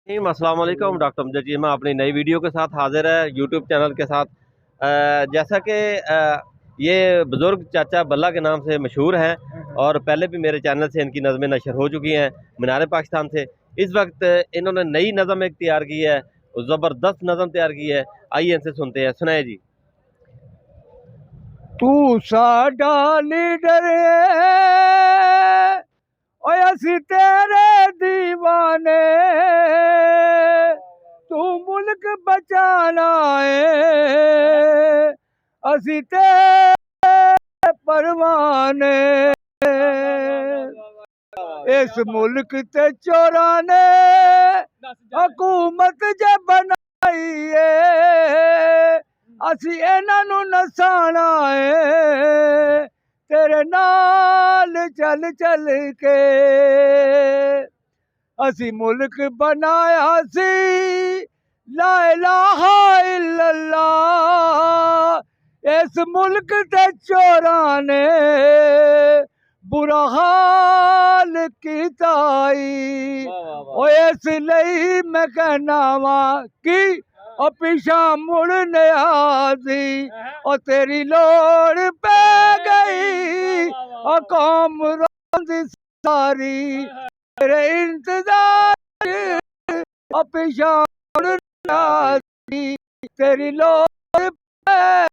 अस्सलाम वालेकुम। डॉक्टर अमजद जी मैं अपनी नई वीडियो के साथ हाजिर है यूट्यूब चैनल के साथ। जैसा कि ये बुज़ुर्ग चाचा बल्ला के नाम से मशहूर हैं और पहले भी मेरे चैनल से इनकी नज़में नशर हो चुकी हैं मीनार पाकिस्तान से। इस वक्त इन्होंने नई नज़म एक तैयार की है, ज़बरदस्त नज़म तैयार की है। आइए इनसे सुनते हैं, सुनाए जी। तू साडा लीडर है ओए असी तेरे दीवाने, तू मुल्क बचाना है असी तेरे परवाने। इस मुल्क ते चोरां ने हुकूमत जे बनाई है, असी इन्हां नूं नसाना है तेरे नाल चल चल के। असी मुल्क बनाया सी ला इलाहा इल्लल्लाह, इस मुल्क ते चोरां ने बुरा हाल कीता ई। ओ इसलिए मैं कहना वा कि ओ पिछा मुड़ने आसी ओ तेरी लोड़ पै गई ओ कौम रोंदी सारी तेरे इंतजार ओ पिछा मुड़ने आसी तेरी लोड़ पै